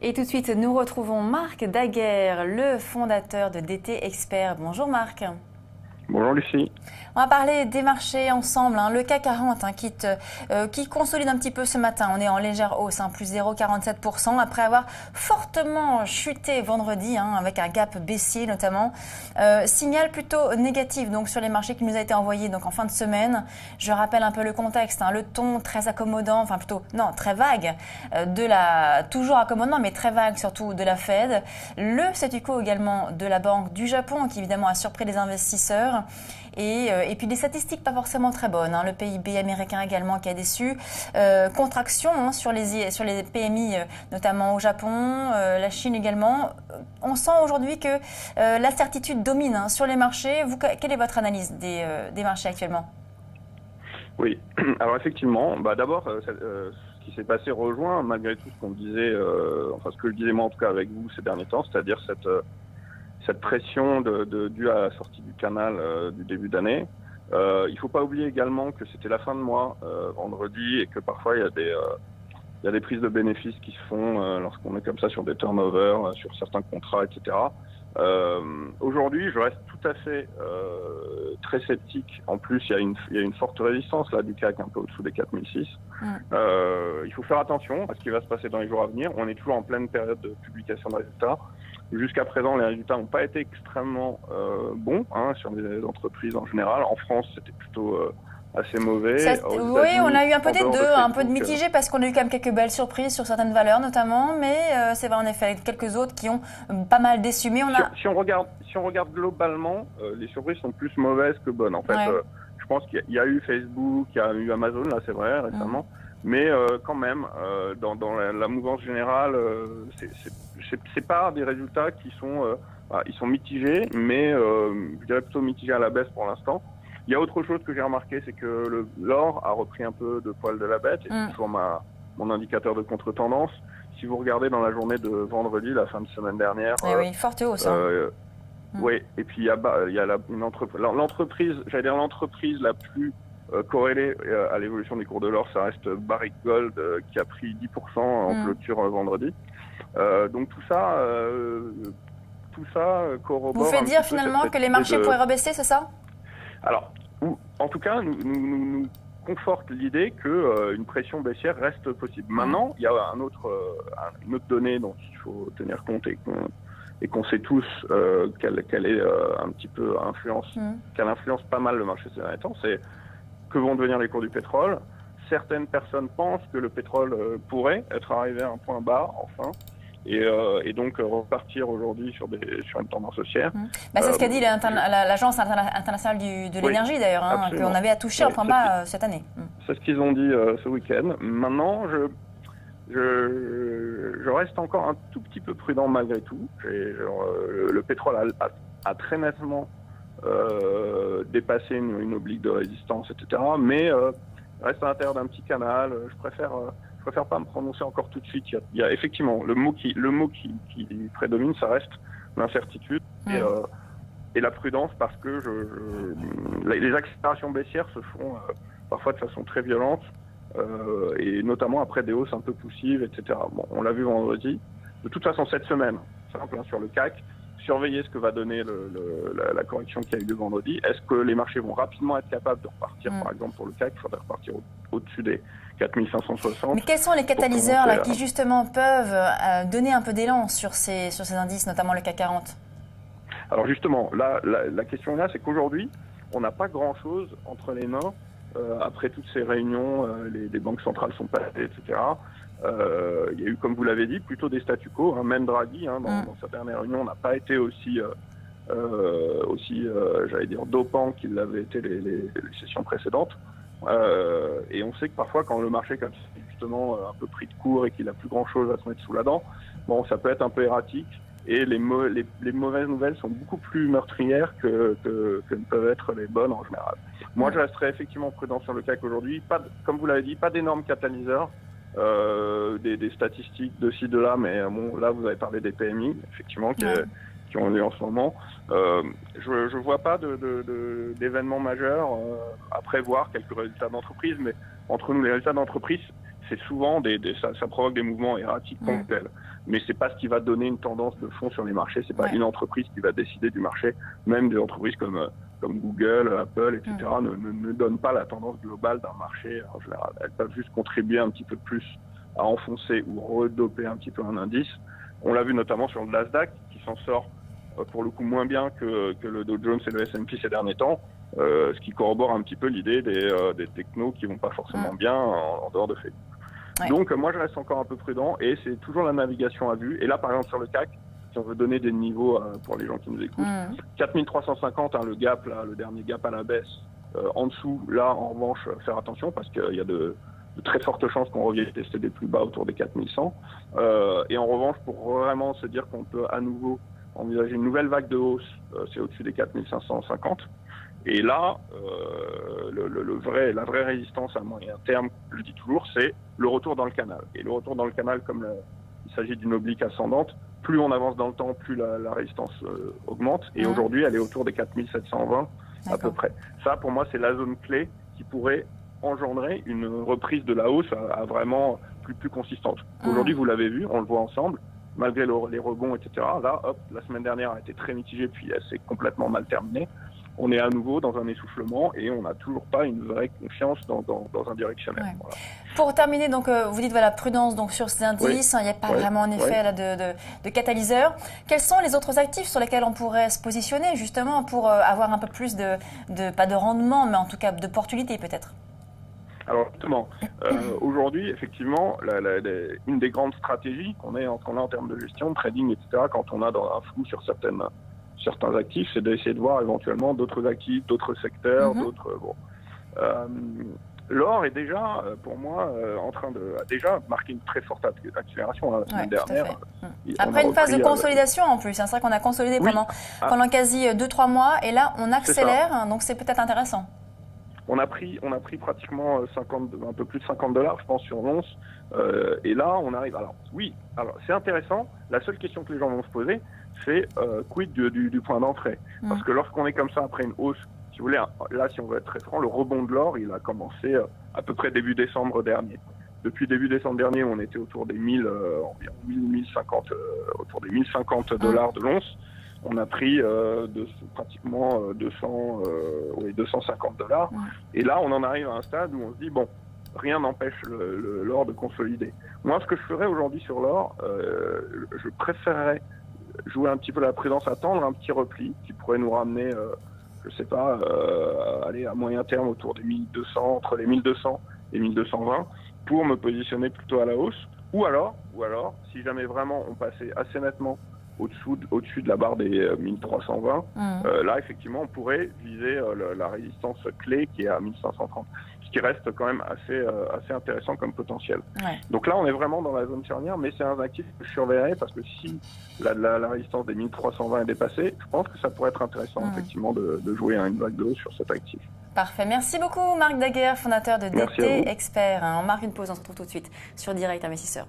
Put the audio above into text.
Et tout de suite, nous retrouvons Marc Daguerre, le fondateur de DT Expert. Bonjour Marc. Bonjour Lucie. On va parler des marchés ensemble. Le CAC 40 qui consolide un petit peu ce matin. On est en légère hausse, plus 0,47% après avoir fortement chuté vendredi avec un gap baissier notamment. Signal plutôt négatif donc sur les marchés qui nous a été envoyé donc en fin de semaine. Je rappelle un peu le contexte, le ton très accommodant, enfin plutôt non très vague toujours accommodant mais très vague surtout de la Fed. Le statu quo également de la Banque du Japon qui évidemment a surpris les investisseurs. Et puis des statistiques pas forcément très bonnes. Le PIB américain également qui a déçu. Contraction sur les PMI, notamment au Japon, la Chine également. On sent aujourd'hui que l'incertitude domine sur les marchés. Quelle est votre analyse des marchés actuellement ? Oui, alors effectivement, d'abord, ce qui s'est passé rejoint malgré tout ce qu'on disait, ce que je disais moi en tout cas avec vous ces derniers temps, c'est-à-dire cette pression due à la sortie du canal du début d'année. Il ne faut pas oublier également que c'était la fin de mois, vendredi, et que parfois il y a des prises de bénéfices qui se font lorsqu'on est comme ça sur des turnovers, sur certains contrats, etc. Aujourd'hui, je reste tout à fait très sceptique. En plus, il y a une forte résistance là du CAC un peu au-dessous des 4006. Il faut faire attention à ce qui va se passer dans les jours à venir. On est toujours en pleine période de publication de résultats. Jusqu'à présent, les résultats n'ont pas été extrêmement bons sur les entreprises en général. En France, c'était plutôt assez mauvais. Oui, on a eu un peu des deux, un peu de mitigé parce qu'on a eu quand même quelques belles surprises sur certaines valeurs notamment, mais c'est vrai en effet quelques autres qui ont pas mal déçu. Mais si on regarde globalement, les surprises sont plus mauvaises que bonnes. En fait, je pense qu'il y a eu Facebook, il y a eu Amazon, là c'est vrai récemment, mais quand même dans la mouvance générale, c'est pas des résultats qui sont ils sont mitigés, mais je dirais plutôt mitigés à la baisse pour l'instant. Il y a autre chose que j'ai remarqué, c'est que l'or a repris un peu de poil de la bête, et c'est toujours mon indicateur de contre-tendance. Si vous regardez dans la journée de vendredi, la fin de semaine dernière, oui, forte hausse. Oui, et puis il y a l'entreprise, j'allais dire l'entreprise la plus corrélée à l'évolution des cours de l'or, ça reste Barrick Gold qui a pris 10% en clôture vendredi. Donc tout ça corrobore. Vous fait dire finalement que les marchés pourraient rebaisser, c'est ça ? Alors, en tout cas, nous conforte l'idée qu'une pression baissière reste possible. Maintenant, il y a une autre donnée dont il faut tenir compte et qu'on sait tous qu'elle est un petit peu qu'elle influence pas mal le marché ces derniers temps, c'est que vont devenir les cours du pétrole. Certaines personnes pensent que le pétrole pourrait être arrivé à un point bas, enfin, et donc repartir aujourd'hui sur une tendance haussière. C'est ce qu'a dit l'Agence internationale de l'énergie d'ailleurs, qu'on avait touché un point bas cette année. C'est ce qu'ils ont dit ce week-end. Maintenant, je reste encore un tout petit peu prudent malgré tout. Le pétrole a très nettement dépassé une oblique de résistance, etc. Mais reste à l'intérieur d'un petit canal. Je préfère pas me prononcer encore tout de suite. Il y a effectivement le mot qui prédomine, ça reste l'incertitude et la prudence, parce que les accélérations baissières se font parfois de façon très violente, et notamment après des hausses un peu poussives, etc. Bon, on l'a vu vendredi. De toute façon, cette semaine, simple sur le CAC, surveiller ce que va donner la correction qui a eu lieu vendredi. Est-ce que les marchés vont rapidement être capables de repartir, par exemple pour le CAC, il faudrait repartir au-dessus des 4560. Mais quels sont les catalyseurs qui justement peuvent donner un peu d'élan sur ces indices, notamment le CAC 40 ? Alors justement, la question là, c'est qu'aujourd'hui, on n'a pas grand-chose entre les mains. Après toutes ces réunions, les banques centrales sont passées, etc. Il y a eu, comme vous l'avez dit, plutôt des statu quo. Même Draghi, dans sa dernière réunion, n'a pas été aussi j'allais dire, dopant qu'il l'avait été les sessions précédentes. Et on sait que parfois, quand le marché est justement un peu pris de court et qu'il n'a plus grand-chose à se mettre sous la dent, ça peut être un peu erratique. Et les mauvaises nouvelles sont beaucoup plus meurtrières que ne peuvent être les bonnes en général. Moi, je resterai effectivement prudent sur le CAC aujourd'hui. Comme vous l'avez dit, pas d'énormes catalyseurs, des statistiques de ci, de là, mais là, vous avez parlé des PMI, effectivement, qui ont lieu en ce moment. Je vois pas d'événements majeurs à prévoir, quelques résultats d'entreprise, mais entre nous, les résultats d'entreprise, c'est souvent ça provoque des mouvements erratiques ponctuels. Mais c'est pas ce qui va donner une tendance de fond sur les marchés. C'est pas une entreprise qui va décider du marché. Même des entreprises comme Google, Apple, etc. ne donnent pas la tendance globale d'un marché en général. Elles peuvent juste contribuer un petit peu plus à enfoncer ou redoper un petit peu un indice. On l'a vu notamment sur le Nasdaq qui s'en sort pour le coup moins bien que le Dow Jones et le S&P ces derniers temps, ce qui corrobore un petit peu l'idée des technos qui vont pas forcément bien en dehors de Facebook. Ouais. Donc moi je reste encore un peu prudent et c'est toujours la navigation à vue. Et là par exemple sur le CAC, si on veut donner des niveaux pour les gens qui nous écoutent, 4350, le gap là, le dernier gap à la baisse, en dessous, là en revanche faire attention parce qu'il y a de très fortes chances qu'on revienne tester des plus bas autour des 4100. Et en revanche, pour vraiment se dire qu'on peut à nouveau envisager une nouvelle vague de hausse, c'est au-dessus des 4550. Et là, la vraie résistance à moyen terme, je le dis toujours, c'est le retour dans le canal. Et le retour dans le canal, comme il s'agit d'une oblique ascendante, plus on avance dans le temps, plus la résistance augmente. Et aujourd'hui, elle est autour des 4720 à peu près. Ça, pour moi, c'est la zone clé qui pourrait engendrer une reprise de la hausse à vraiment plus consistante. Aujourd'hui, vous l'avez vu, on le voit ensemble, malgré les rebonds, etc. Là, hop, la semaine dernière a été très mitigée, puis elle s'est complètement mal terminée. On est à nouveau dans un essoufflement et on n'a toujours pas une vraie confiance dans un directionnel. Ouais. Voilà. Pour terminer, donc, vous dites voilà, prudence donc, sur ces indices, il n'y a pas vraiment en effet là, de catalyseur. Quels sont les autres actifs sur lesquels on pourrait se positionner justement pour avoir un peu plus pas de rendement, mais en tout cas d'opportunités peut-être? Alors justement, aujourd'hui, effectivement, une des grandes stratégies qu'on a en termes de gestion, de trading, etc., quand on a dans un flou sur certains actifs, c'est d'essayer de voir éventuellement d'autres actifs, d'autres secteurs, d'autres... Bon. L'or est déjà, pour moi, en train de déjà marquer une très forte accélération la semaine dernière. Après une phase de consolidation en plus, c'est vrai qu'on a consolidé pendant quasi 2-3 mois et là on accélère, donc c'est peut-être intéressant. On a pris pratiquement un peu plus de $50, je pense, sur l'once. Et là, on arrive. Alors, c'est intéressant. La seule question que les gens vont se poser, c'est quid du point d'entrée. Parce que lorsqu'on est comme ça après une hausse, si vous voulez, là, si on veut être très franc, le rebond de l'or, il a commencé à peu près début décembre dernier. Depuis début décembre dernier, on était autour des 1050 $, de l'once. On a pris pratiquement 250 $. Et là, on en arrive à un stade où on se dit, bon, rien n'empêche l'or de consolider. Moi, ce que je ferais aujourd'hui sur l'or, je préférerais jouer un petit peu la prudence, attendre un petit repli qui pourrait nous ramener, je sais pas, aller à moyen terme autour des 1200, entre les 1200 et 1220, pour me positionner plutôt à la hausse. Ou alors, si jamais vraiment on passait assez nettement au-dessus de la barre des 1320, là effectivement on pourrait viser la résistance clé qui est à 1530, ce qui reste quand même assez intéressant comme potentiel. Donc là on est vraiment dans la zone charnière, mais c'est un actif que je surveillerai parce que si la résistance des 1320 est dépassée, je pense que ça pourrait être intéressant effectivement de jouer à une vague de hausse sur cet actif. Parfait, merci beaucoup Marc Daguerre, fondateur de DT Expert. On marque une pause, on se retrouve tout de suite sur Direct Investisseur.